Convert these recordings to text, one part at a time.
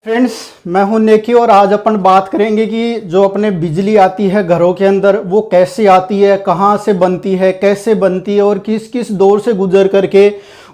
Friends, मैं हूं नेकी और आज अपन बात करेंगे कि जो अपने बिजली आती है घरों के अंदर वो कैसे आती है, कहां से बनती है, कैसे बनती है और किस किस दौर से गुजर करके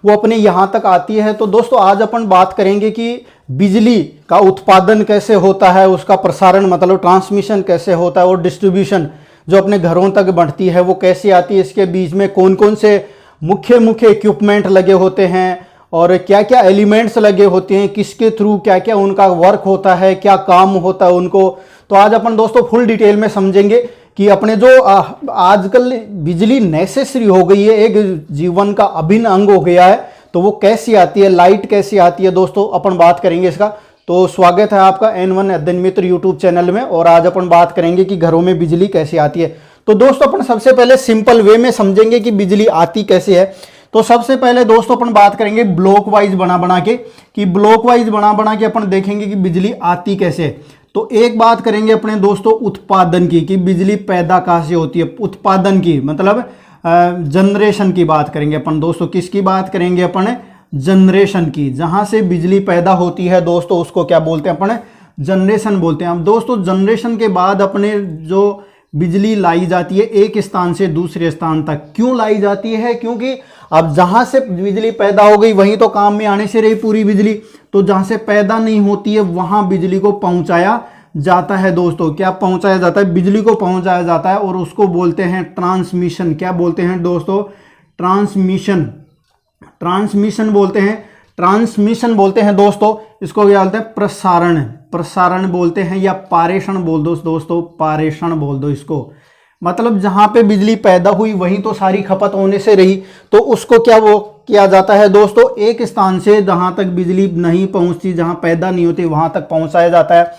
वो अपने यहाँ तक आती है। तो दोस्तों आज अपन बात करेंगे कि बिजली का उत्पादन कैसे होता है, उसका प्रसारण मतलब ट्रांसमिशन कैसे होता है और डिस्ट्रीब्यूशन जो अपने घरों तक बढ़ती है वो कैसे आती है, इसके बीच में कौन कौन से मुख्य मुख्य इक्विपमेंट लगे होते हैं और क्या क्या एलिमेंट्स लगे होते हैं, किसके थ्रू क्या क्या उनका वर्क होता है, क्या काम होता है उनको। तो आज अपन दोस्तों फुल डिटेल में समझेंगे कि अपने जो आजकल बिजली नेसेसरी हो गई है, एक जीवन का अभिन्न अंग हो गया है, तो वो कैसी आती है, लाइट कैसी आती है, दोस्तों अपन बात करेंगे इसका। तो स्वागत है आपका N1 अध्ययन मित्र यूट्यूब चैनल में और आज अपन बात करेंगे कि घरों में बिजली कैसे आती है। तो दोस्तों अपन सबसे पहले सिंपल वे में समझेंगे कि बिजली आती कैसे है। तो सबसे पहले दोस्तों अपन बात करेंगे ब्लॉक वाइज बना के कि ब्लॉक वाइज बना के अपन देखेंगे कि बिजली आती कैसे है। तो एक बात करेंगे अपने दोस्तों उत्पादन की कि बिजली पैदा कहाँ से होती है, उत्पादन की मतलब जनरेशन की बात करेंगे अपन दोस्तों। किसकी बात करेंगे अपन? जनरेशन की। जहां से बिजली पैदा होती है दोस्तों उसको क्या बोलते हैं अपन? जनरेशन बोलते हैं। अब दोस्तों जनरेशन के बाद अपने जो बिजली लाई जाती है एक स्थान से दूसरे स्थान तक, क्यों लाई जाती है? क्योंकि अब जहां से बिजली पैदा हो गई वहीं तो काम में आने से रही पूरी बिजली, तो जहां से पैदा नहीं होती है वहां बिजली को पहुंचाया जाता है दोस्तों। क्या पहुंचाया जाता है? बिजली को पहुंचाया जाता है और उसको बोलते हैं ट्रांसमिशन। क्या बोलते हैं दोस्तों? ट्रांसमिशन। ट्रांसमिशन बोलते हैं, ट्रांसमिशन बोलते हैं दोस्तों। इसको क्या बोलते हैं? प्रसारण। प्रसारण बोलते हैं या पारेषण बोल दो दोस्तों, पारेषण बोल दो इसको। मतलब जहां पे बिजली पैदा हुई वहीं तो सारी खपत होने से रही, तो उसको क्या वो किया जाता है दोस्तों, एक स्थान से जहां तक बिजली नहीं पहुंचती, जहां पैदा नहीं होती वहां तक पहुंचाया जाता है।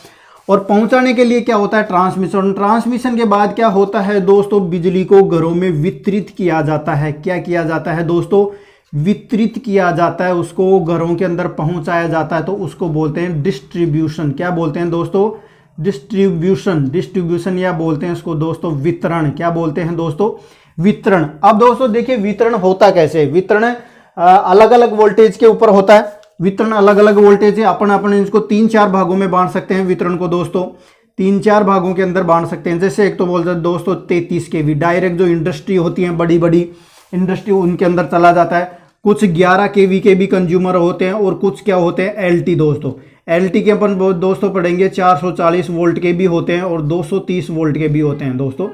और पहुंचाने के लिए क्या होता है? ट्रांसमिशन। ट्रांसमिशन के बाद क्या होता है दोस्तों? बिजली को घरों में वितरित किया जाता है। क्या किया जाता है दोस्तों? वितरित किया जाता है, उसको घरों के अंदर पहुंचाया जाता है, तो उसको बोलते हैं डिस्ट्रीब्यूशन। क्या बोलते हैं दोस्तों? डिस्ट्रीब्यूशन। डिस्ट्रीब्यूशन या बोलते हैं इसको दोस्तों वितरण। क्या बोलते हैं दोस्तों? वितरण। अब दोस्तों देखिए वितरण होता कैसे? वितरण अलग अलग वोल्टेज के ऊपर होता है। वितरण अलग अलग वोल्टेज है। अपन इसको 3-4 भागों में बांट सकते हैं वितरण को दोस्तों, 3-4 भागों के अंदर बांट सकते हैं। जैसे एक तो बोलते हैं दोस्तों 33 kV डायरेक्ट जो इंडस्ट्री होती है, बड़ी बड़ी इंडस्ट्री, उनके अंदर चला जाता है। कुछ 11 kV के भी कंज्यूमर होते हैं और कुछ क्या होते हैं? LT दोस्तों। LT के अपन दोस्तों पढ़ेंगे 440 वोल्ट के भी होते हैं और 230 वोल्ट के भी होते हैं दोस्तों।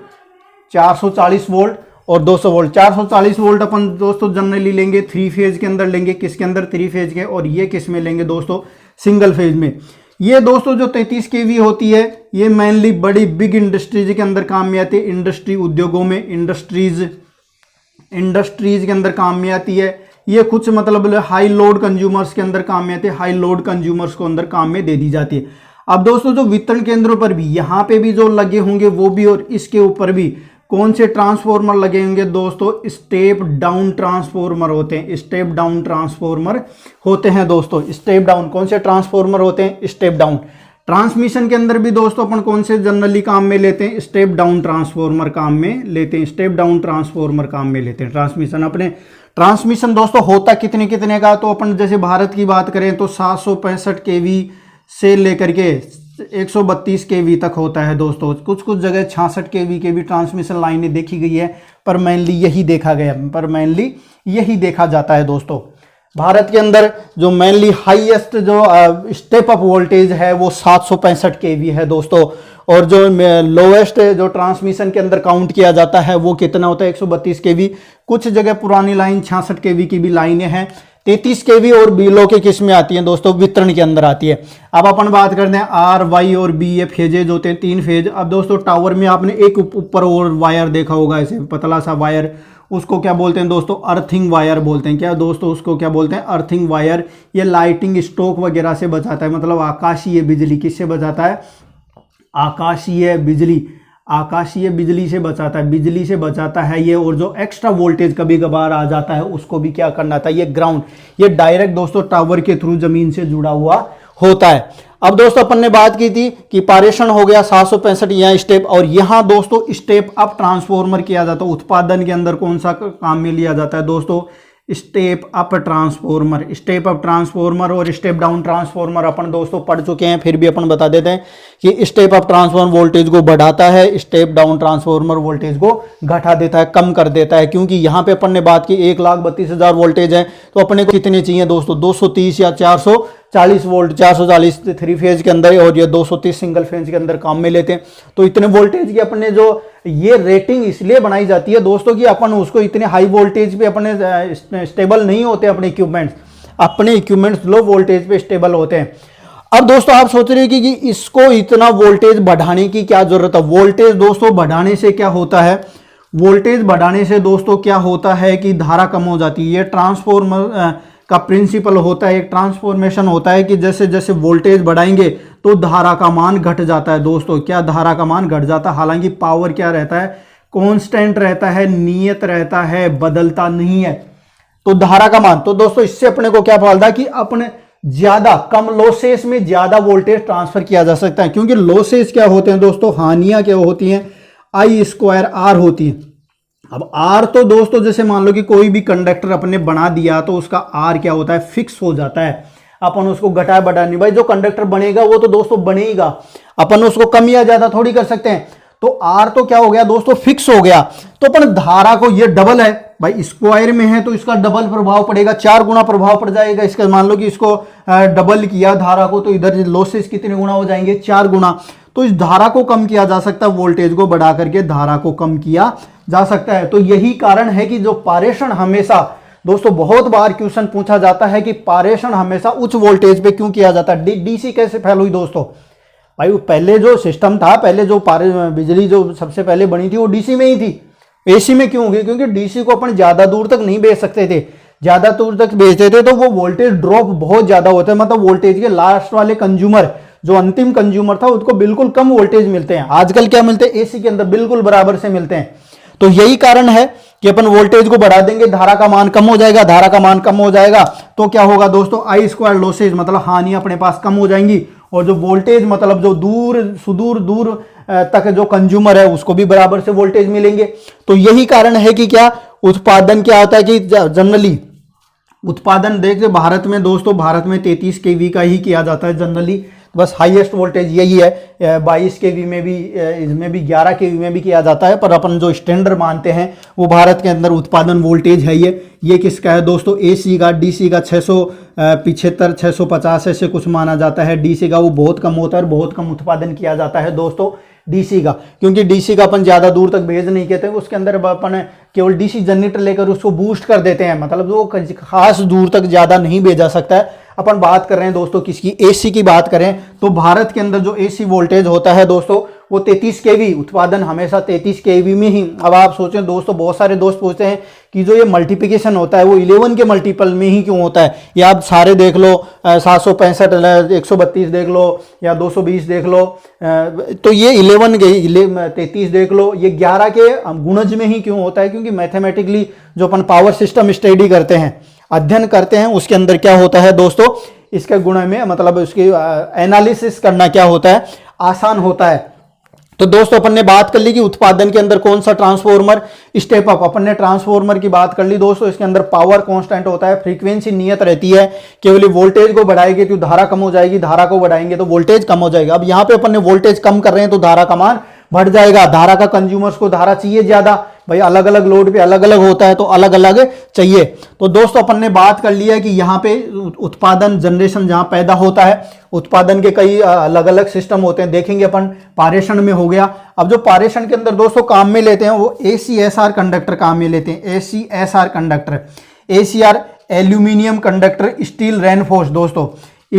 440 वोल्ट और 200 वोल्ट। 440 वोल्ट अपन दोस्तों जनरली लेंगे 3 फेज के अंदर लेंगे। किसके अंदर? 3 फेज के। और ये किस में लेंगे दोस्तों? सिंगल फेज में। ये दोस्तों जो 33 kV होती है ये मेनली बड़ी बिग इंडस्ट्रीज के अंदर काम में आती है। इंडस्ट्री उद्योगों में, इंडस्ट्रीज के अंदर काम में आती है। ये कुछ मतलब हाई लोड कंज्यूमर्स के अंदर काम में आते हैं, हाई लोड कंज्यूमर्स को अंदर काम में दे दी जाती है। अब दोस्तों जो वितरण केंद्रों पर भी यहाँ पे भी जो लगे होंगे वो भी, और इसके ऊपर भी कौन से ट्रांसफॉर्मर लगे होंगे दोस्तों? स्टेप डाउन ट्रांसफॉर्मर होते हैं। स्टेप डाउन ट्रांसफॉर्मर होते हैं दोस्तों। स्टेप डाउन कौन से ट्रांसफॉर्मर होते हैं? Step down. ट्रांसमिशन के अंदर भी दोस्तों अपन कौन से जनरली काम में लेते हैं? स्टेप डाउन ट्रांसफॉर्मर काम में लेते हैं। स्टेप डाउन ट्रांसफॉर्मर काम में लेते हैं। ट्रांसमिशन अपने ट्रांसमिशन दोस्तों होता कितने कितने का? तो अपन जैसे भारत की बात करें तो 765 kV से लेकर के 132 kV तक होता है दोस्तों। कुछ कुछ जगह 66 kV के भी ट्रांसमिशन लाइनें देखी गई है, पर मेनली यही देखा गया, पर मेनली यही देखा जाता है दोस्तों। भारत के अंदर जो मेनली हाईएस्ट जो स्टेप अप वोल्टेज है वो 765 kV है दोस्तों। और जो लोएस्ट जो ट्रांसमिशन के अंदर काउंट किया जाता है वो कितना होता है? 132 kV। कुछ जगह पुरानी लाइन 66 kV की भी लाइनें हैं। 33 kV और बिलो के किस में आती हैं दोस्तों? वितरण के अंदर आती है। अब अपन बात करते हैं R, Y और B, ये फेजेज होते हैं, 3 फेज। अब दोस्तों टावर में आपने एक ऊपर और वायर देखा होगा, ऐसे पतला सा वायर, उसको क्या बोलते हैं दोस्तों? अर्थिंग वायर बोलते हैं। क्या दोस्तों? उसको क्या बोलते हैं? Earthing wire. ये लाइटिंग स्टोक वगैरह से बचाता है, मतलब आकाशीय बिजली। किससे बचाता है? आकाशीय बिजली। आकाशीय बिजली से बचाता है, बिजली से बचाता है ये। और जो एक्स्ट्रा वोल्टेज कभी कभार आ जाता है उसको भी क्या करना था? ये ग्राउंड। ये डायरेक्ट दोस्तों टावर के थ्रू जमीन से जुड़ा हुआ होता है। अब दोस्तों अपन ने बात की थी कि पारेषण हो गया 765 यहाँ स्टेप, और यहाँ दोस्तों स्टेप अप ट्रांसफॉर्मर किया जाता है। उत्पादन के अंदर कौन सा काम में लिया जाता है दोस्तों? Step up transformer, step up transformer और स्टेप डाउन ट्रांसफॉर्मर अपन दोस्तों पढ़ चुके हैं, फिर भी अपन बता देते हैं कि स्टेप अप ट्रांसफॉर्मर वोल्टेज को बढ़ाता है, स्टेप डाउन ट्रांसफॉर्मर वोल्टेज को घटा देता है, कम कर देता है। क्योंकि यहाँ पे अपन ने बात की 1,32,000 वोल्टेज है, तो अपने को कितने चाहिए दोस्तों, 230 या 440 वोल्ट, 440 थ्री फेज के अंदर और ये 230 सिंगल फेज के अंदर काम में लेते हैं। तो इतने वोल्टेज की अपने जो ये रेटिंग इसलिए बनाई जाती है दोस्तों कि अपन उसको इतने हाई वोल्टेज पे अपने स्टेबल नहीं होते, अपने इक्विपमेंट्स लो वोल्टेज पे स्टेबल होते हैं। अब दोस्तों आप सोच रहे हैं कि इसको इतना वोल्टेज बढ़ाने की क्या जरूरत है। वोल्टेज दोस्तों बढ़ाने से क्या होता है, वोल्टेज बढ़ाने से दोस्तों क्या होता है कि धारा कम हो जाती है। ये ट्रांसफॉर्मर का प्रिंसिपल होता है, एक ट्रांसफॉर्मेशन होता है कि जैसे जैसे वोल्टेज बढ़ाएंगे तो धारा का मान घट जाता है दोस्तों। क्या धारा का मान घट जाता है, हालांकि पावर क्या रहता है, कांस्टेंट रहता है, नियत रहता है, बदलता नहीं है। तो धारा का मान, तो दोस्तों इससे अपने को क्या फायदा है कि अपने ज्यादा कम लॉसेस में ज्यादा वोल्टेज ट्रांसफर किया जा सकता है। क्योंकि लॉसेस क्या होते हैं दोस्तों, हानियां क्या होती हैं, I² R होती है। अब R तो दोस्तों जैसे मान लो कि कोई भी कंडक्टर अपने बना दिया तो उसका R क्या होता है, फिक्स हो जाता है। अपन उसको घटाए बढ़ा नहीं, भाई जो कंडक्टर बनेगा वो तो दोस्तों बनेगा, अपन उसको कम या ज्यादा थोड़ी कर सकते हैं। तो R तो क्या हो गया दोस्तों, फिक्स हो गया। तो अपन धारा को, ये डबल है भाई, स्क्वायर में है तो इसका डबल प्रभाव पड़ेगा, 4 गुना प्रभाव पड़ जाएगा इसका। मान लो कि इसको डबल किया धारा को, तो इधर लॉसेस कितने गुना हो जाएंगे, 4 गुना। तो इस धारा को कम किया जा सकता है, वोल्टेज को बढ़ा करके धारा को कम किया जा सकता है। तो यही कारण है कि जो पारेषण हमेशा दोस्तों, बहुत बार क्वेश्चन पूछा जाता है कि पारेषण हमेशा उच्च वोल्टेज पे क्यों किया जाता है। डीसी कैसे फैल हुई दोस्तों, भाई पहले जो सिस्टम था, पहले जो बिजली जो सबसे पहले बनी थी वो डीसी में ही थी। एसी में क्यों होगी, क्योंकि डीसी को अपन ज्यादा दूर तक नहीं भेज सकते थे, ज्यादा दूर तक भेजते थे तो वो वोल्टेज ड्रॉप बहुत ज्यादा होता है। मतलब वोल्टेज के लास्ट वाले कंज्यूमर, जो अंतिम कंज्यूमर था उसको बिल्कुल कम वोल्टेज मिलते हैं। आजकल क्या मिलते हैं, एसी के अंदर बिल्कुल बराबर से मिलते हैं। तो यही कारण है कि अपन वोल्टेज को बढ़ा देंगे, धारा का मान कम हो जाएगा, धारा का मान कम हो जाएगा तो क्या होगा दोस्तों, I² लॉसेज मतलब हानियां अपने पास कम हो जाएंगी। और जो वोल्टेज मतलब जो दूर तक जो कंज्यूमर है उसको भी बराबर से वोल्टेज मिलेंगे। तो यही कारण है कि क्या उत्पादन क्या होता है कि जनरली उत्पादन देखते भारत में दोस्तों, भारत में 33 kV का ही किया जाता है जनरली, बस हाईएस्ट वोल्टेज यही है। 22 kV में भी, इसमें भी 11 kV में भी किया जाता है, पर अपन जो स्टैंडर्ड मानते हैं वो भारत के अंदर उत्पादन वोल्टेज है ये किसका है दोस्तों, एसी का। डीसी का 675 650 ऐसे कुछ माना जाता है। डीसी का वो बहुत कम होता है और बहुत कम उत्पादन किया जाता है दोस्तों डीसी का, क्योंकि डीसी का अपन ज्यादा दूर तक भेज नहीं कहते, उसके अंदर अपन केवल डीसी जनरेटर लेकर उसको बूस्ट कर देते हैं, मतलब वो खास दूर तक ज्यादा नहीं भेजा सकता है। अपन बात कर रहे हैं दोस्तों किसकी, एसी की बात करें तो भारत के अंदर जो एसी वोल्टेज होता है दोस्तों वो 33 kV, उत्पादन हमेशा 33 kV में ही। अब आप सोचें दोस्तों, बहुत सारे दोस्त पूछते हैं कि जो ये मल्टीप्लिकेशन होता है वो 11 के मल्टीपल में ही क्यों होता है। या आप सारे देख लो, 765 132 देख लो या 220 देख लो, तो ये 11 के 33 देख लो, ये 11 के गुणज में ही क्यों होता है, क्योंकि मैथमेटिकली जो अपन पावर सिस्टम स्टडी करते हैं, अध्ययन करते हैं, उसके अंदर क्या होता है दोस्तों, इसके गुण में मतलब उसकी एनालिसिस करना क्या होता है, आसान होता है। तो दोस्तों अपन ने बात कर ली कि उत्पादन के अंदर कौन सा ट्रांसफॉर्मर, स्टेप अप। अपन ने ट्रांसफॉर्मर की बात कर ली दोस्तों, इसके अंदर पावर कांस्टेंट होता है, फ्रीक्वेंसी नियत रहती है, केवल वोल्टेज को बढ़ाएगी तो धारा कम हो जाएगी, धारा को बढ़ाएंगे तो वोल्टेज कम हो जाएगा। अब यहाँ पे अपन ने वोल्टेज कम कर रहे हैं तो धारा का मान बढ़ जाएगा। धारा का कंज्यूमर्स को धारा चाहिए ज्यादा, भाई अलग अलग लोड पे अलग अलग होता है तो अलग अलग चाहिए। तो दोस्तों अपन ने बात कर लिया कि यहाँ पे उत्पादन जनरेशन जहाँ पैदा होता है, उत्पादन के कई अलग अलग सिस्टम होते हैं, देखेंगे अपन। पारेषण में हो गया। अब जो पारेषण के अंदर दोस्तों काम में लेते हैं वो ACSR कंडक्टर काम में लेते हैं। ACSR conductor, ACR aluminium conductor steel reinforce दोस्तों,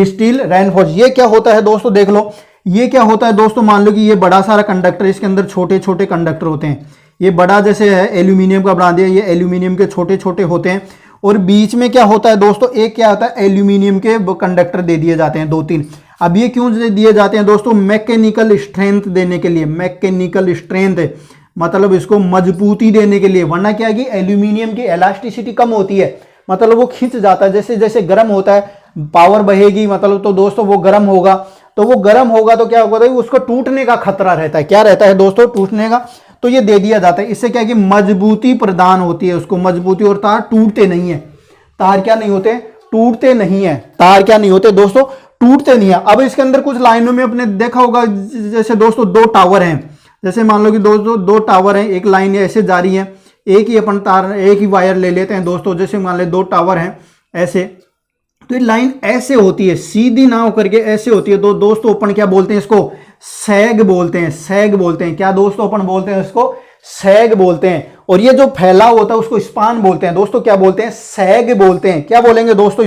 स्टील रेनफोर्स। ये क्या होता है दोस्तों, देख लो ये क्या होता है दोस्तों। मान लो कि ये बड़ा सारा कंडक्टर, इसके अंदर छोटे छोटे कंडक्टर होते हैं। ये बड़ा जैसे है एल्यूमिनियम का बना दिया, ये एल्यूमिनियम के छोटे छोटे होते हैं। और बीच में क्या होता है दोस्तों, एक क्या होता है, एल्यूमिनियम के कंडक्टर दे दिए जाते हैं 2-3। अब ये क्यों दिए जाते हैं दोस्तों, मैकेनिकल स्ट्रेंथ देने के लिए। मैकेनिकल स्ट्रेंथ मतलब इसको मजबूती देने के लिए, वरना क्या है कि एल्यूमिनियम की इलास्टिसिटी कम होती है, मतलब वो खिंच जाता है। जैसे जैसे गर्म होता है, पावर बहेगी मतलब तो दोस्तों वो गर्म होगा, तो वो गर्म होगा तो क्या होगा, उसको टूटने का खतरा रहता है। क्या रहता है दोस्तों, टूटने का। तो ये दे दिया जाता है, इससे क्या है कि मजबूती प्रदान होती है उसको, मजबूती, और तार टूटते नहीं है। तार क्या नहीं होते, टूटते नहीं है, तार क्या नहीं होते दोस्तों, टूटते नहीं है। अब इसके अंदर कुछ लाइनों में अपने देखा होगा, जैसे दोस्तों दो टावर हैं, जैसे मान लो कि दोस्तों दो टावर हैं, एक लाइन ऐसे जा रही है, एक ही अपन तार, एक ही वायर ले लेते हैं दोस्तों, जैसे मान ले दो टावर हैं ऐसे, तो ये लाइन ऐसे होती है, सीधी ना होकर के ऐसे होती है। तो दोस्तों अपन क्या बोलते हैं इसको, सैग बोलते हैं, सैग बोलते हैं। क्या दोस्तों अपन बोलते हैं इसको, सैग बोलते हैं। और ये जो फैलाव होता है उसको स्पान बोलते हैं दोस्तों, क्या बोलते हैं, सैग बोलते हैं। क्या बोलेंगे दोस्तों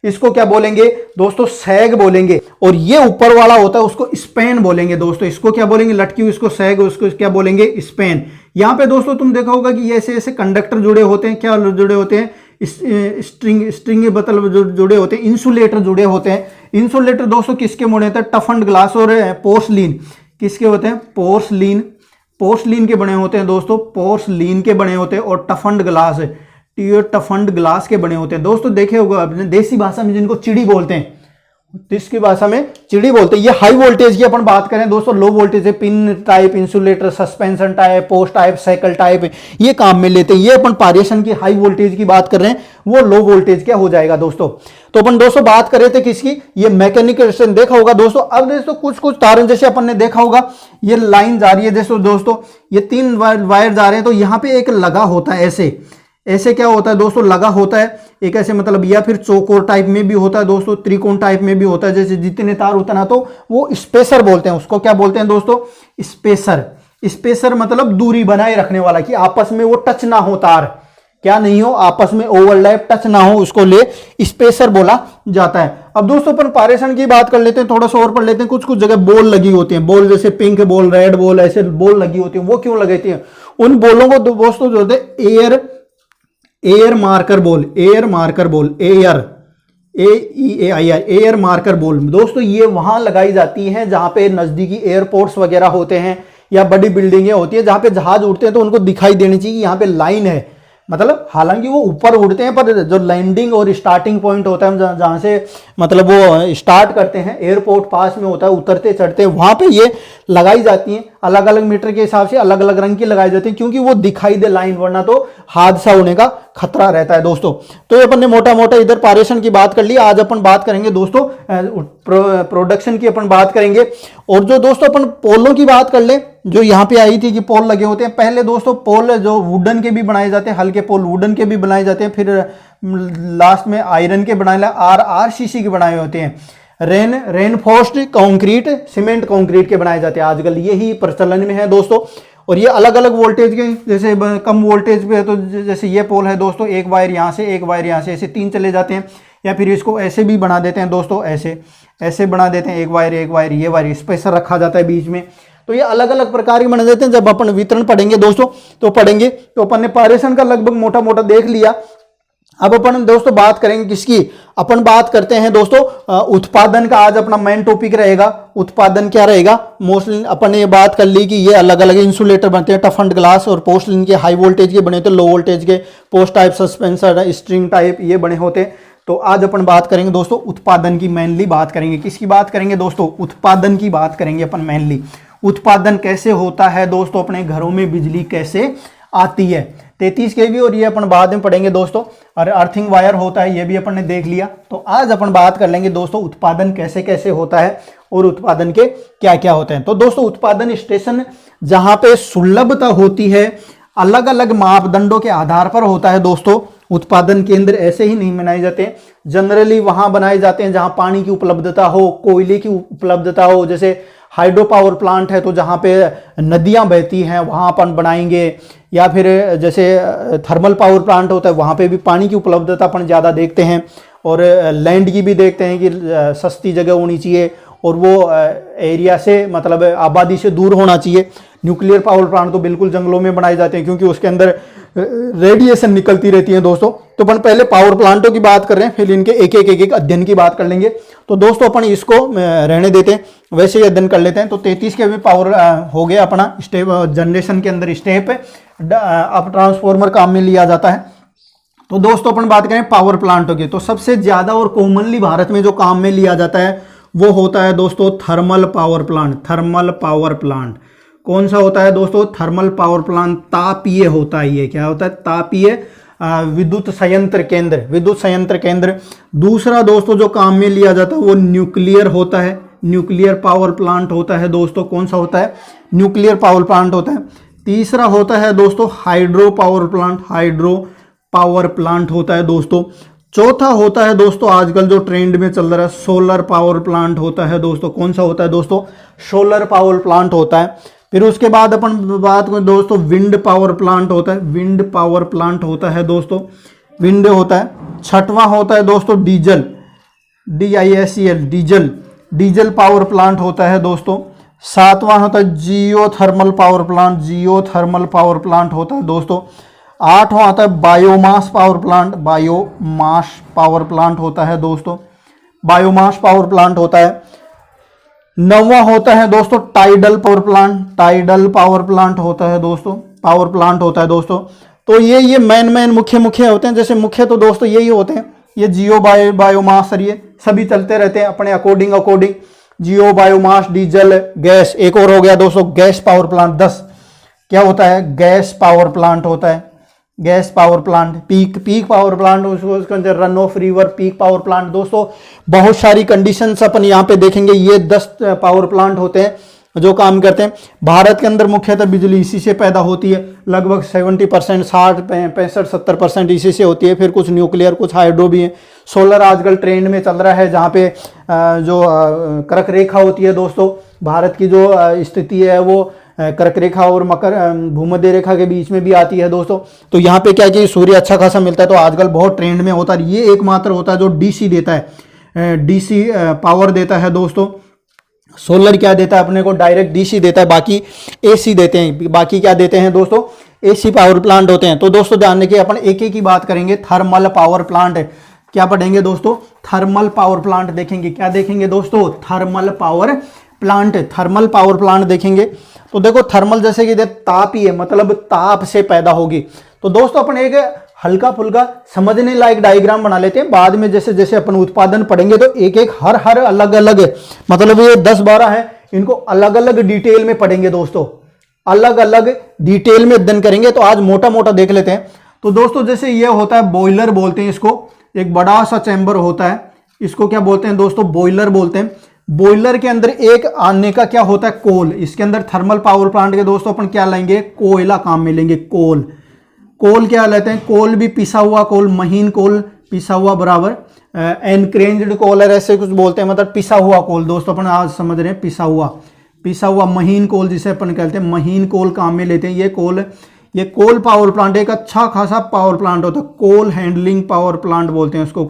इसको क्या बोलेंगे दोस्तों, सैग बोलेंगे। और ये ऊपर वाला होता है उसको स्पैन बोलेंगे दोस्तों, इसको क्या बोलेंगे, लटकी हुई, इसको सैग, उसको क्या बोलेंगे, स्पैन। यहाँ पे दोस्तों तुम देखा होगा कि ऐसे ऐसे कंडक्टर जुड़े होते हैं, क्या जुड़े होते हैं, स्ट्रिंग मतलब जुड़े होते हैं, इंसुलेटर जुड़े होते हैं। इंसुलेटर दोस्तों किसके बने होते हैं, टफन्ड ग्लास और पोर्सलिन, किसके होते हैं, पोर्सलिन के बने होते हैं दोस्तों, पोर्सलिन के बने होते हैं। और टफन्ड ग्लास, टफन्ड ग्लास के बने होते हैं दोस्तों। देखे होगा अपने देसी भाषा में जिनको चिड़ी बोलते हैं, इसकी भाषा में चिड़ी बोलते हैं। ये हाई वोल्टेज की अपन बात करें दोस्तों, लो वोल्टेज है, pin type insulator, suspension type, post type, cycle type, ये काम में लेते हैं। ये अपन पारेशन की हाई वोल्टेज की बात कर रहे हैं, वो लो वोल्टेज क्या हो जाएगा दोस्तों। तो अपन दोस्तों बात कर रहे थे किसकी, ये मैकेनिकल स्ट्रेंथ देखा होगा दोस्तों। अब दोस्तों कुछ तार जैसे अपन ने देखा होगा, ये लाइन जा रही है जैसे दोस्तों, ये 3 वायर जा रहे हैं, तो यहाँ पे एक लगा होता है ऐसे क्या होता है दोस्तों, लगा होता है एक ऐसे, मतलब या फिर चौकोर टाइप में भी होता है दोस्तों, त्रिकोण टाइप में भी होता है, जैसे जितने तार उतना, तो वो स्पेसर बोलते हैं उसको। क्या बोलते हैं दोस्तों, स्पेसर मतलब दूरी बनाए रखने वाला, कि आपस में वो टच ना हो, तार क्या नहीं हो, आपस में ओवरलैप टच ना हो, उसको ले स्पेसर बोला जाता है। अब दोस्तों अपन पारेशन की बात कर लेते हैं, थोड़ा सा और पढ़ लेते हैं। कुछ जगह बॉल लगी होती है, बॉल जैसे पिंक बॉल, रेड बॉल, ऐसे बॉल लगी होती है, वो क्यों लगाती है, उन बॉलों को दोस्तों जो होते हैं air marker ball, air marker ball दोस्तों, ये वहां लगाई जाती है जहां पे नजदीकी एयरपोर्ट्स वगैरह होते हैं, या बड़ी बिल्डिंगें होती है जहां पे जहाज उड़ते हैं, तो उनको दिखाई देनी चाहिए कि यहाँ पे लाइन है। मतलब हालांकि वो ऊपर उड़ते हैं, पर जो लैंडिंग और स्टार्टिंग पॉइंट होता है जहां से मतलब वो स्टार्ट करते हैं, एयरपोर्ट पास में होता है, उतरते चढ़ते हैं, वहां पे ये लगाई जाती हैं। अलग अलग मीटर के हिसाब से अलग अलग रंग की लगाई जाती है, क्योंकि वो दिखाई दे लाइन, वरना तो हादसा होने का खतरा रहता है दोस्तों। तो ये अपन ने मोटा मोटा इधर पारेशन की बात कर ली। आज अपन बात करेंगे दोस्तों प्रोडक्शन की अपन बात करेंगे। और जो दोस्तों अपन पोलों की बात कर ले, जो यहाँ पे आई थी कि पोल लगे होते हैं, पहले दोस्तों पोल जो वुडन के भी बनाए जाते हैं, हल्के पोल वुडन के भी बनाए जाते हैं, फिर लास्ट में आयरन के बनाए, RCC के बनाए होते हैं, रेनफोर्स्ड कंक्रीट, सीमेंट कंक्रीट के बनाए जाते हैं। आजकल यही प्रचलन में है दोस्तों। और ये अलग अलग वोल्टेज के, जैसे कम वोल्टेज पे है तो जैसे ये पोल है दोस्तों, एक वायर यहाँ से, एक वायर यहाँ से, ऐसे 3 चले जाते हैं। या फिर इसको ऐसे भी बना देते हैं दोस्तों, ऐसे बना देते हैं, एक वायर ये वायर स्पेसर रखा जाता है बीच में। तो ये अलग अलग प्रकार के बना देते हैं। जब अपन वितरण पढ़ेंगे दोस्तों तो अपन ने पारेशन का लगभग मोटा मोटा देख लिया। अब अपन दोस्तों बात करेंगे किसकी, अपन बात करते हैं दोस्तों उत्पादन का। आज अपना मेन टॉपिक रहेगा उत्पादन। क्या रहेगा, मोस्टली अपन ने ये बात कर ली कि ये अलग अलग इंसुलेटर बनते हैं, टफन्ड ग्लास और पोर्सलिन के, हाई वोल्टेज के बने होते हैं, लो वोल्टेज के post type, suspension, string type, ये बने होते हैं। तो आज अपन बात करेंगे दोस्तों उत्पादन की, मेनली बात करेंगे। किसकी बात करेंगे दोस्तों, उत्पादन की बात करेंगे अपन मेनली। उत्पादन कैसे होता है दोस्तों, अपने घरों में बिजली कैसे आती है, 33 kV, और ये अपन बाद में पढ़ेंगे दोस्तों। और अर्थिंग वायर होता है, ये भी अपन ने देख लिया। तो आज अपन बात कर लेंगे दोस्तों उत्पादन कैसे कैसे होता है और उत्पादन के क्या क्या होते हैं। तो दोस्तों उत्पादन स्टेशन जहां पे सुलभता होती है, अलग अलग मापदंडों के आधार पर होता है दोस्तों। उत्पादन केंद्र ऐसे ही नहीं बनाए जाते, जनरली वहां बनाए जाते हैं जहां पानी की उपलब्धता हो, कोयले की उपलब्धता हो। जैसे हाइड्रो पावर प्लांट है तो जहाँ पे नदियाँ बहती हैं वहाँ अपन बनाएंगे, या फिर जैसे थर्मल पावर प्लांट होता है वहाँ पे भी पानी की उपलब्धता अपन ज़्यादा देखते हैं। और लैंड की भी देखते हैं कि सस्ती जगह होनी चाहिए, और वो एरिया से मतलब आबादी से दूर होना चाहिए। न्यूक्लियर पावर प्लांट तो बिल्कुल जंगलों में बनाए जाते हैं, क्योंकि उसके अंदर रेडिएशन निकलती रहती है दोस्तों। तो अपन पहले पावर प्लांटों की बात कर रहे हैं, फिर इनके एक एक अध्ययन की बात कर लेंगे। तो दोस्तों अपन इसको रहने देते हैं, वैसे ही अध्ययन कर लेते हैं। तो 33 kV पावर हो गया अपना स्टेप, जनरेशन के अंदर स्टेप। अब ट्रांसफॉर्मर काम में लिया जाता है। तो दोस्तों अपन बात करें पावर प्लांटों की, तो सबसे ज्यादा और कॉमनली भारत में जो काम में लिया जाता है वो होता है दोस्तों thermal power plant. Thermal power plant कौन सा होता है दोस्तों, थर्मल पावर प्लांट तापीय होता है। ये क्या होता है, तापीय विद्युत संयंत्र केंद्र, विद्युत संयंत्र केंद्र। दूसरा दोस्तों जो काम में लिया जाता है वो न्यूक्लियर होता है, न्यूक्लियर पावर प्लांट होता है दोस्तों। कौन सा होता है? न्यूक्लियर पावर प्लांट होता है। तीसरा होता है दोस्तों hydro power plant, hydro power plant होता है दोस्तों। चौथा होता है दोस्तों आजकल जो ट्रेंड में चल रहा है सोलर पावर प्लांट होता है दोस्तों। कौन सा होता है दोस्तों? सोलर पावर प्लांट होता है। फिर उसके बाद अपन बात करें दोस्तों विंड पावर प्लांट होता है, विंड पावर प्लांट होता है दोस्तों, विंड होता है। छठवां होता है दोस्तों diesel, DISEL, diesel, diesel power plant होता है दोस्तों। सातवां होता है geothermal power plant, geothermal power plant होता है दोस्तों। आठवां आता है biomass power plant, biomass power plant होता है दोस्तों, बायोमास पावर प्लांट होता है। नौवां होता है दोस्तों tidal power plant, tidal power plant होता है दोस्तों, पावर प्लांट होता है दोस्तों। तो ये मेन मुख्य होते हैं। जैसे मुख्य तो दोस्तों यही होते हैं, ये जियो बायोमास, ये सभी चलते रहते हैं अपने अकॉर्डिंग जियो, बायोमास, डीजल, गैस। एक और हो गया दोस्तों गैस पावर प्लांट। 10 क्या होता है? गैस पावर प्लांट होता है, gas power plant. Peak power plant, उसके अंदर run of river, peak power plant. दोस्तों बहुत सारी कंडीशंस अपन यहाँ पे देखेंगे। ये 10 पावर प्लांट होते हैं जो काम करते हैं। भारत के अंदर मुख्यतः बिजली इसी से पैदा होती है, लगभग 70%, 60-65-70% इसी से होती है। फिर कुछ न्यूक्लियर, कुछ हाइड्रो भी है। सोलर आजकल ट्रेंड में चल रहा है, जहाँ पे जो कर्क रेखा होती है दोस्तों, भारत की जो स्थिति है वो कर्क रेखा और मकर भूमध्य रेखा के बीच में भी आती है दोस्तों। तो यहाँ पे क्या है कि सूर्य अच्छा खासा मिलता है, तो आजकल बहुत ट्रेंड में होता है। ये एकमात्र होता है जो DC देता है, DC पावर देता है दोस्तों। सोलर क्या देता है अपने को? डायरेक्ट DC देता है, बाकी AC देते हैं। बाकी क्या देते हैं दोस्तों? AC पावर प्लांट होते हैं। तो दोस्तों ध्यान रखिए, अपन एक की बात करेंगे। थर्मल पावर प्लांट क्या पढ़ेंगे दोस्तों? थर्मल पावर प्लांट देखेंगे। क्या देखेंगे दोस्तों? Thermal power plant, thermal power plant देखेंगे। तो देखो थर्मल जैसे कि ताप ही है, मतलब ताप से पैदा होगी। तो दोस्तों अपन एक हल्का फुल्का समझने लायक डायग्राम बना लेते हैं। बाद में जैसे जैसे अपन उत्पादन पढ़ेंगे तो एक हर अलग अलग, मतलब ये 10-12 है, इनको अलग अलग डिटेल में पढ़ेंगे दोस्तों, अलग अलग डिटेल में अध्ययन करेंगे। तो आज मोटा मोटा देख लेते हैं। तो दोस्तों जैसे ये होता है बॉयलर बोलते हैं इसको, एक बड़ा सा चैम्बर होता है, इसको क्या बोलते हैं दोस्तों? बॉयलर बोलते हैं। बॉयलर के अंदर एक आने का क्या होता है? कोल। इसके अंदर थर्मल पावर प्लांट के दोस्तों अपन क्या लेंगे? कोयला काम में लेंगे, कोल। कोल क्या लेते हैं? कोल भी पिसा हुआ कोल, महीन कोल, पिसा हुआ बराबर एनक्रेंज्ड कोल है, ऐसे कुछ बोलते हैं, मतलब पिसा हुआ कोल। दोस्तों अपन आज समझ रहे हैं पिसा हुआ महीन कोल जिसे अपन कहते हैं, महीन कोल काम में लेते हैं। ये कोल पावर प्लांट एक अच्छा खासा पावर प्लांट होता है। कोल हैंडलिंग पावर प्लांट बोलते हैं उसको,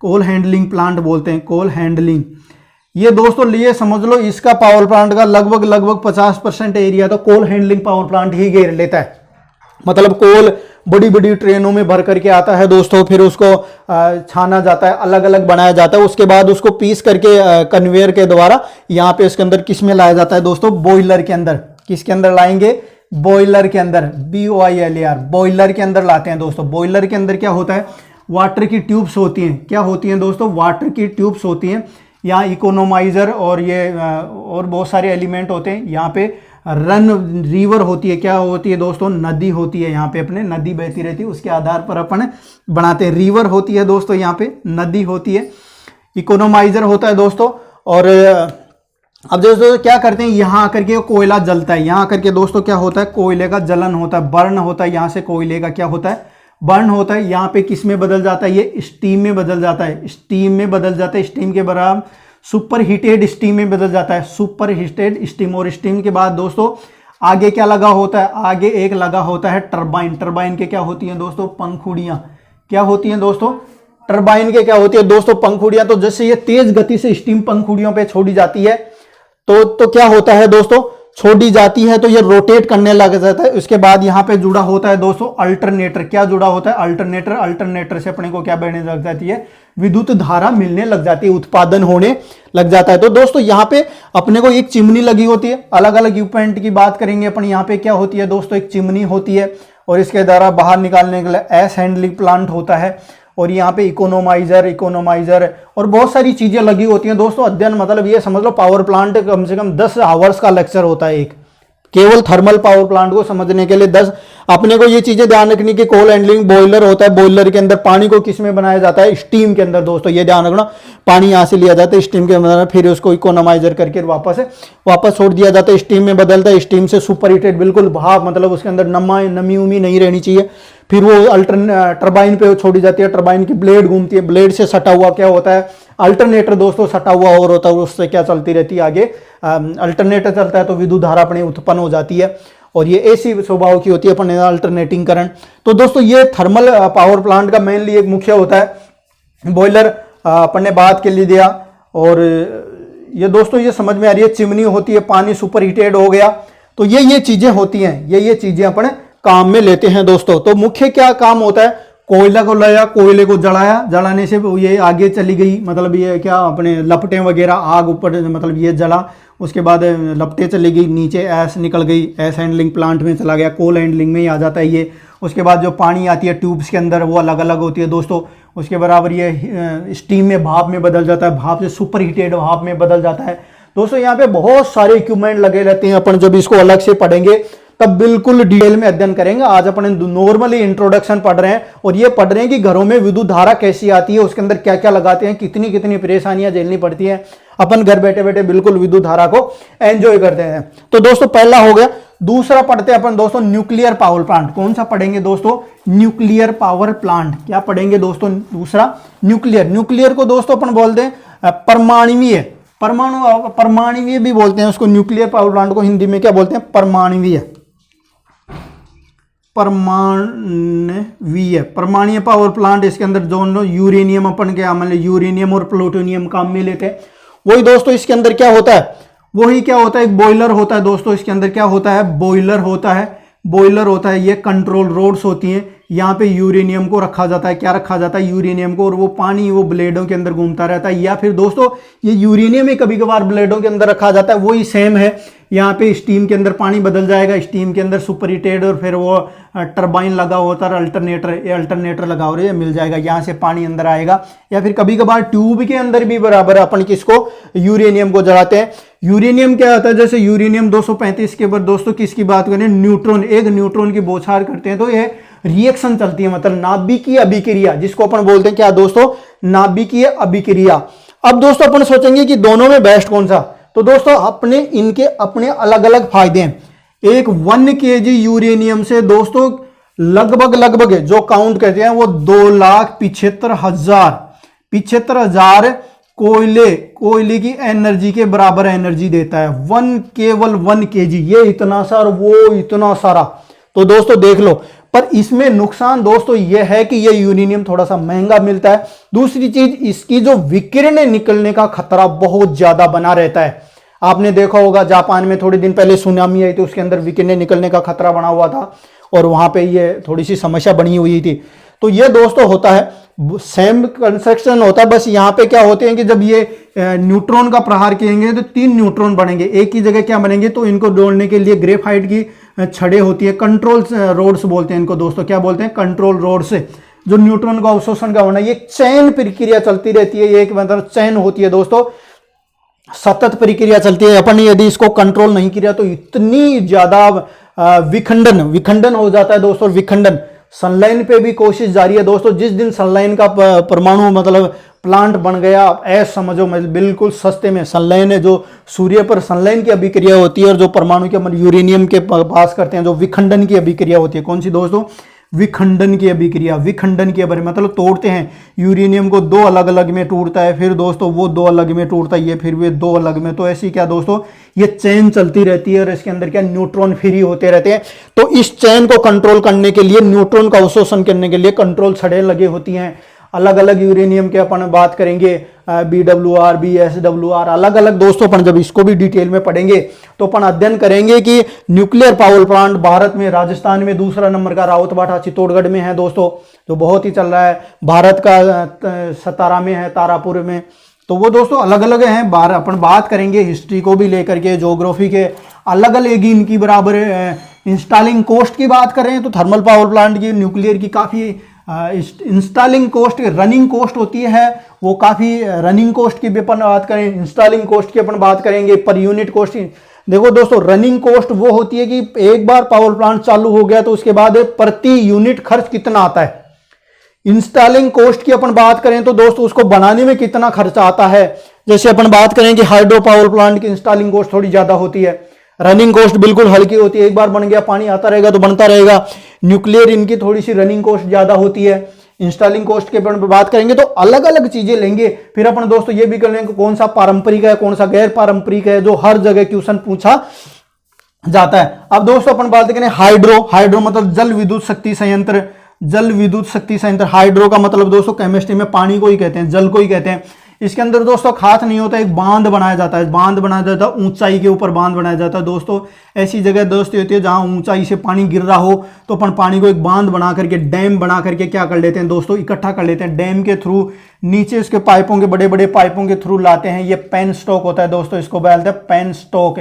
कोल हैंडलिंग प्लांट बोलते हैं, कोल हैंडलिंग। ये दोस्तों लिए समझ लो इसका पावर प्लांट का लगभग 50% एरिया तो कोल हैंडलिंग पावर प्लांट ही घेर लेता है। मतलब कोल बड़ी बड़ी ट्रेनों में भर करके आता है दोस्तों, फिर उसको छाना जाता है, अलग अलग बनाया जाता है, उसके बाद उसको पीस करके कन्वेयर के द्वारा यहाँ पे इसके अंदर किस में लाया जाता है दोस्तों? बॉयलर के अंदर। किसके अंदर लाएंगे? बॉयलर के अंदर, BOILER, बॉयलर के अंदर लाते हैं दोस्तों। बॉयलर के अंदर क्या होता है? वाटर की ट्यूब्स होती हैं। क्या होती हैं दोस्तों? वाटर की ट्यूब्स होती हैं। यहाँ इकोनोमाइजर और ये और बहुत सारे एलिमेंट होते हैं। यहाँ पे रन रिवर होती है। क्या होती है दोस्तों? नदी होती है। यहाँ पे अपने नदी बहती रहती है, उसके आधार पर अपन बनाते हैं। रिवर होती है दोस्तों, यहाँ पे नदी होती है। इकोनोमाइजर होता है दोस्तों। और अब दोस्तों क्या करते हैं, यहाँ आकर के कोयला जलता है। यहाँ आकर के दोस्तों क्या होता है? कोयले का जलन होता है, बर्न होता है। यहाँ से कोयले का क्या होता है? बर्न होता है। यहाँ पे किस में बदल जाता है? ये स्टीम में बदल जाता है, स्टीम में बदल जाता है। स्टीम के बराबर सुपर हीटेड स्टीम में बदल जाता है, सुपर हीटेड स्टीम। और स्टीम के बाद दोस्तों आगे क्या लगा होता है? आगे एक लगा होता है टरबाइन। टरबाइन के क्या होती हैं दोस्तों? पंखुड़ियाँ। क्या होती हैं दोस्तों? टरबाइन के क्या होती है दोस्तों? पंखुड़ियाँ। तो जैसे ये तेज गति से स्टीम पंखुड़ियों पे छोड़ी जाती है तो क्या होता है दोस्तों? छोड़ी जाती है तो ये रोटेट करने लग जाता है। उसके बाद यहाँ पे जुड़ा होता है दोस्तों अल्टरनेटर। क्या जुड़ा होता है? अल्टरनेटर। अल्टरनेटर से अपने को क्या बनने लग जाती है? विद्युत धारा मिलने लग जाती है, उत्पादन होने लग जाता है। तो दोस्तों यहाँ पे अपने को एक चिमनी लगी होती है। अलग अलग इक्विपमेंट की बात करेंगे अपन। यहाँ पे क्या होती है दोस्तों? एक चिमनी होती है और इसके द्वारा बाहर निकालने के लिए एस हैंडलिंग प्लांट होता है। और यहाँ पे इकोनोमाइजर और बहुत सारी चीजें लगी होती हैं दोस्तों। अध्ययन मतलब ये समझ लो पावर प्लांट कम से कम 10 आवर्स का लेक्चर होता है एक। केवल थर्मल पावर प्लांट को समझने के लिए 10 अपने को ये चीजें ध्यान रखनी कि कोल हैंडलिंग बॉयलर होता है, बॉयलर के अंदर पानी को किस में बनाया जाता है, स्टीम के अंदर। दोस्तों ये ध्यान रखना, पानी यहां से लिया जाता है स्टीम के अंदर, फिर उसको इकोनोमाइजर करके वापस छोड़ दिया जाता है, स्टीम में बदलता है, स्टीम से सुपर हीटेड बिल्कुल भाप, मतलब उसके अंदर नमी उमी नहीं रहनी चाहिए। फिर वो टरबाइन पे छोड़ी जाती है, टरबाइन की ब्लेड घूमती है, ब्लेड से सटा हुआ क्या होता है, अल्टरनेटर दोस्तों सटा हुआ और होता है, उससे क्या चलती रहती है आगे, अल्टरनेटर चलता है तो विद्युत धारा अपने उत्पन्न हो जाती है, और ये ऐसी स्वभाव की होती है अपने अल्टरनेटिंग करंट। तो दोस्तों ये थर्मल पावर प्लांट का मेनली एक मुख्य होता है। बॉयलर अपन ने बात के लिए दिया, और ये दोस्तों ये समझ में आ रही है, चिमनी होती है, पानी सुपर हीटेड हो गया, तो ये चीजें होती हैं, ये चीजें अपने काम में लेते हैं दोस्तों। तो मुख्य क्या काम होता है, कोयला को लाया, कोयले को जलाया, जलाने से ये आगे चली गई, मतलब ये क्या अपने लपटें वगैरह, आग ऊपर, मतलब ये जला, उसके बाद लपटें चली गई नीचे, ऐस निकल गई, ऐस हैंडलिंग प्लांट में चला गया, कोल हैंडलिंग में ही आ जाता है ये। उसके बाद जो पानी आती है ट्यूब्स के अंदर वो अलग अलग होती है दोस्तों, उसके बराबर ये स्टीम में भाप में बदल जाता है, भाप से सुपर हीटेड भाप में बदल जाता है दोस्तों। यहाँ पे बहुत सारे इक्विपमेंट लगे रहते हैं, अपन जब इसको अलग से पढ़ेंगे तब बिल्कुल डिटेल में अध्ययन करेंगे। आज अपन नॉर्मली इंट्रोडक्शन पढ़ रहे हैं, और ये पढ़ रहे हैं कि घरों में विद्युत धारा कैसी आती है, उसके अंदर क्या क्या लगाते हैं, कितनी कितनी परेशानियां झेलनी पड़ती हैं, अपन घर बैठे बैठे बिल्कुल विद्युत धारा को एंजॉय करते हैं। तो दोस्तों पहला हो गया। दूसरा पढ़ते हैं अपन दोस्तों न्यूक्लियर पावर प्लांट। कौन सा पढ़ेंगे दोस्तों, न्यूक्लियर पावर प्लांट। क्या पढ़ेंगे दोस्तों, दूसरा न्यूक्लियर को दोस्तों अपन बोलते हैं परमाणुवीय, परमाणुवीय भी बोलते हैं उसको। न्यूक्लियर पावर प्लांट को हिंदी में क्या बोलते हैं, परमाणुवीय परमाणुवीय पावर प्लांट। इसके अंदर जो यूरेनियम अपन क्या मतलब यूरेनियम और प्लूटोनियम काम में लेते हैं, वही दोस्तों इसके अंदर क्या होता है, वही क्या होता है, एक बॉयलर होता है दोस्तों। इसके अंदर क्या होता है, बॉयलर होता है, ये कंट्रोल रोड्स होती हैं, यहाँ पे यूरेनियम को रखा जाता है। क्या रखा जाता है, यूरेनियम को, और वो पानी वो ब्लेडों के अंदर घूमता रहता है। या फिर दोस्तों ये यूरेनियम ही कभी कभार ब्लेडों के अंदर रखा जाता है, वही सेम है। यहाँ पे स्टीम के अंदर पानी बदल जाएगा, स्टीम के अंदर सुपर हीटेड, और फिर वो टरबाइन लगा होता है, अल्टरनेटर लगा हो रहा है, मिल जाएगा, यहाँ से पानी अंदर आएगा। या फिर कभी कभार ट्यूब के अंदर भी बराबर अपन किसको, यूरेनियम को जलाते हैं। यूरेनियम क्या होता है, जैसे यूरेनियम 235 के ऊपर दोस्तों किसकी बात करें, न्यूट्रॉन, एक न्यूट्रॉन की बौछार करते हैं तो ये रिएक्शन चलती है, मतलब नाभिकीय अभिक्रिया, जिसको अपन बोलते हैं क्या दोस्तों, नाभिकीय अभिक्रिया। अब दोस्तों अपन सोचेंगे कि दोनों में बेस्ट कौन सा, तो दोस्तों इनके अपने अलग अलग फायदे हैं। एक 1 kg यूरेनियम से दोस्तों लगभग जो काउंट करते हैं वो 2,75,000 कोयले की एनर्जी के बराबर एनर्जी देता है। केवल 1 kg, ये इतना सारा वो इतना सारा। तो दोस्तों देख लो, पर इसमें नुकसान दोस्तों ये है कि ये यूरेनियम थोड़ा सा महंगा मिलता है। दूसरी चीज, इसकी जो विकिरण निकलने का खतरा बहुत ज्यादा बना रहता है। आपने देखा होगा जापान में थोड़े दिन पहले सुनामी आई थी, उसके अंदर विकिरण निकलने का खतरा बना हुआ था, और वहां पे ये थोड़ी सी समस्या बनी हुई थी। तो ये दोस्तों होता है, सेम कंस्ट्रक्शन होता है, बस यहाँ पे क्या होते हैं कि जब ये न्यूट्रॉन का प्रहार किएंगे तो 3 न्यूट्रॉन बनेंगे, एक ही जगह क्या बनेंगे, तो इनको जोड़ने के लिए ग्रेफाइट की छड़ें होती है, कंट्रोल रोड्स बोलते हैं इनको दोस्तों। क्या बोलते हैं, कंट्रोल रोड से जो न्यूट्रॉन का अवशोषण का होना, ये चैन प्रक्रिया चलती रहती है, ये एक मतलब चैन होती है दोस्तों, सतत प्रक्रिया चलती है। अपन यदि इसको कंट्रोल नहीं किया तो इतनी ज्यादा विखंडन हो जाता है दोस्तों, विखंडन। सनलाइन पे भी कोशिश जारी है दोस्तों। जिस दिन सनलाइन का परमाणु मतलब प्लांट बन गया, ऐसा समझो, बिल्कुल सस्ते में सनलाइन है, जो सूर्य पर सनलाइन की अभिक्रिया होती है, और जो परमाणु के मतलब यूरेनियम के पास करते हैं, जो विखंडन की अभिक्रिया होती है। कौन सी दोस्तों, विखंडन की अभिक्रिया। विखंडन की अभिक्रिया मतलब तोड़ते हैं, यूरेनियम को 2 अलग अलग में टूटता है, फिर दोस्तों वो 2 अलग में टूटता है, फिर वे 2 अलग में। तो ऐसी क्या दोस्तों, ये चेन चलती रहती है, और इसके अंदर क्या न्यूट्रॉन फ्री होते रहते हैं। तो इस चेन को कंट्रोल करने के लिए, न्यूट्रॉन का अवशोषण करने के लिए कंट्रोल छड़ें लगी होती हैं। अलग अलग यूरेनियम के अपन बात करेंगे, BWR, BSWR, अलग अलग दोस्तों। अपन जब इसको भी डिटेल में पढ़ेंगे तो अपन अध्ययन करेंगे कि न्यूक्लियर पावर प्लांट भारत में, राजस्थान में दूसरा नंबर का रावतबाटा चित्तौड़गढ़ में है दोस्तों, जो बहुत ही चल रहा है। भारत का सतारा में है, तारापुर में। तो वो दोस्तों अलग अलग हैं। अपन बात करेंगे हिस्ट्री को भी लेकर के, ज्योग्राफी के अलग अलग इनकी बराबर इंस्टॉलिंग कॉस्ट की बात करें तो थर्मल पावर प्लांट की, न्यूक्लियर की काफ़ी इंस्टॉलिंग कॉस्ट, रनिंग कॉस्ट होती है वो काफ़ी, रनिंग कॉस्ट की भी अपन बात करें, इंस्टॉलिंग कॉस्ट की अपन बात करेंगे, पर यूनिट कॉस्ट देखो दोस्तों, रनिंग कॉस्ट वो होती है कि एक बार पावर प्लांट चालू हो गया तो उसके बाद प्रति यूनिट खर्च कितना आता है। इंस्टॉलिंग कॉस्ट की अपन बात करें तो दोस्तों उसको बनाने में कितना खर्चा आता है। जैसे अपन बात करें कि हाइड्रो पावर प्लांट की इंस्टॉलिंग कॉस्ट थोड़ी ज्यादा होती है, रनिंग कॉस्ट बिल्कुल हल्की होती है, एक बार बन गया पानी आता रहेगा तो बनता रहेगा। न्यूक्लियर इनकी थोड़ी सी रनिंग कॉस्ट ज्यादा होती है। इंस्टॉलिंग कॉस्ट के अपन बात करेंगे तो अलग अलग चीजें लेंगे। फिर अपन दोस्तों ये भी कर लेंगे कौन सा पारंपरिक है कौन सा गैर पारंपरिक है, जो हर जगह क्वेश्चन पूछा जाता है। अब दोस्तों अपन बात करें हाइड्रो मतलब जल विद्युत शक्ति संयंत्र। जल विद्युत शक्ति संयंत्र, हाइड्रो का मतलब दोस्तों केमिस्ट्री में पानी को ही कहते हैं, जल को ही कहते हैं। इसके अंदर दोस्तों खास नहीं होता, एक बांध बनाया जाता है, बांध बनाया जाता है, ऊंचाई के ऊपर बांध बनाया जाता है। दोस्तों ऐसी जगह दोस्तों होती है जहां ऊंचाई से पानी गिर रहा हो तो अपन पानी को एक बांध बना करके, डैम बना करके क्या कर लेते हैं दोस्तों, इकट्ठा कर लेते हैं। डैम के थ्रू नीचे इसके पाइपों के, बड़े बड़े पाइपों के थ्रू लाते हैं। ये पेन स्टॉक होता है दोस्तों, इसको बोलते हैं पेन स्टॉक।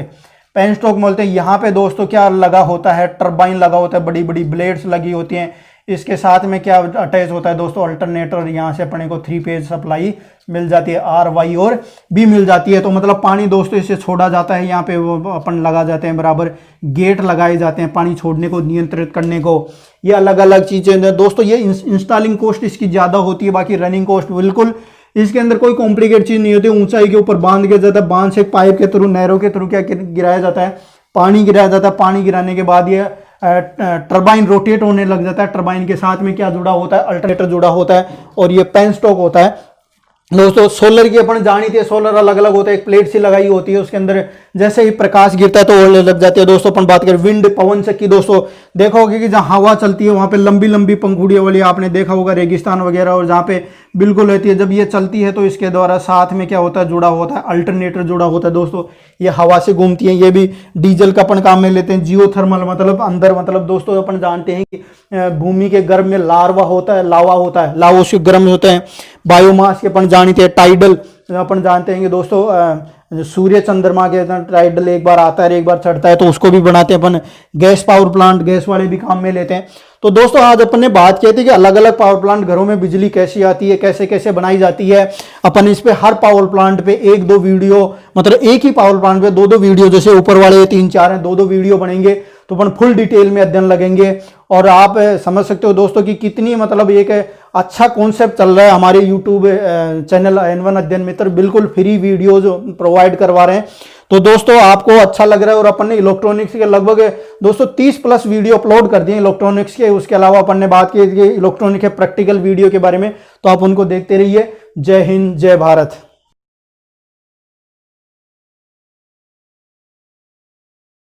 पेन स्टॉक बोलते हैं। यहाँ पे दोस्तों क्या लगा होता है, टरबाइन लगा होता है, बड़ी बड़ी ब्लेड्स लगी होती हैं। इसके साथ में क्या अटैच होता है दोस्तों, अल्टरनेटर। यहाँ से अपने को 3 फेज सप्लाई मिल जाती है, आर वाई और बी मिल जाती है। तो मतलब पानी दोस्तों इससे छोड़ा जाता है, यहाँ पे वो अपन लगा जाते हैं, बराबर गेट लगाए जाते हैं पानी छोड़ने को, नियंत्रित करने को। ये अलग अलग चीजें दोस्तों। ये इंस्टॉलिंग कॉस्ट इसकी ज्यादा होती है, बाकी रनिंग कॉस्ट बिल्कुल इसके अंदर कोई कॉम्प्लिकेट चीज नहीं होती। ऊंचाई के ऊपर बांध किया जाता है, बांध से पाइप के थ्रू, नहरों के थ्रू क्या गिराया जाता है, पानी गिराया जाता है। पानी गिराने के बाद ये टरबाइन रोटेट होने लग जाता है। टरबाइन के साथ में क्या जुड़ा होता है, अल्टरनेटर जुड़ा होता है, और ये पेन स्टॉक होता है। दोस्तों सोलर की अपन जानी थी, सोलर अलग अलग होता है, एक प्लेट सी लगाई होती है, उसके अंदर जैसे ही प्रकाश गिरता है तो ओढ़ने लग जाती है। दोस्तों अपन बात करें विंड, पवन चक्की, दोस्तों देखा होगा कि जहां हवा चलती है वहां पे लंबी लंबी पंखुड़ियों वाली आपने देखा होगा, रेगिस्तान वगैरह, और जहां पे बिल्कुल रहती है, जब ये चलती है तो इसके द्वारा साथ में क्या होता है, जुड़ा होता है अल्टरनेटर जुड़ा होता है। दोस्तों ये हवा से घूमती है। ये भी डीजल का अपन काम में लेते हैं। जियोथर्मल मतलब अंदर, मतलब दोस्तों अपन जानते हैं कि भूमि के गर्भ में लार्वा होता है, लावा होता है, लावा उसके गर्म होते हैं। बायोमास के अपन जानते हैं। टाइडल अपन जानते हैं कि दोस्तों सूर्य चंद्रमा के टाइडल एक बार आता है एक बार चढ़ता है, तो उसको भी बनाते हैं अपन। गैस पावर प्लांट, गैस वाले भी काम में लेते हैं। तो दोस्तों आज अपन ने बात की थी कि अलग अलग पावर प्लांट घरों में बिजली कैसी आती है, कैसे कैसे बनाई जाती है। अपन इस पे हर पावर प्लांट पे 1-2 वीडियो, मतलब एक ही पावर प्लांट पे 2-2 वीडियो, जैसे ऊपर वाले 3-4 हैं, 2-2 वीडियो बनेंगे, तो अपन फुल डिटेल में अध्ययन लगेंगे। और आप समझ सकते हो दोस्तों कि कितनी मतलब एक अच्छा कॉन्सेप्ट चल रहा है हमारे यूट्यूब चैनल N1 अध्ययन मित्र, बिल्कुल फ्री वीडियोज प्रोवाइड करवा रहे हैं। तो दोस्तों आपको अच्छा लग रहा है। और अपन ने इलेक्ट्रॉनिक्स के लगभग दोस्तों 30+ वीडियो अपलोड कर दिए इलेक्ट्रॉनिक्स के। उसके अलावा अपन ने बात की इलेक्ट्रॉनिक के प्रैक्टिकल वीडियो के बारे में, तो आप उनको देखते रहिए। जय हिंद, जय भारत।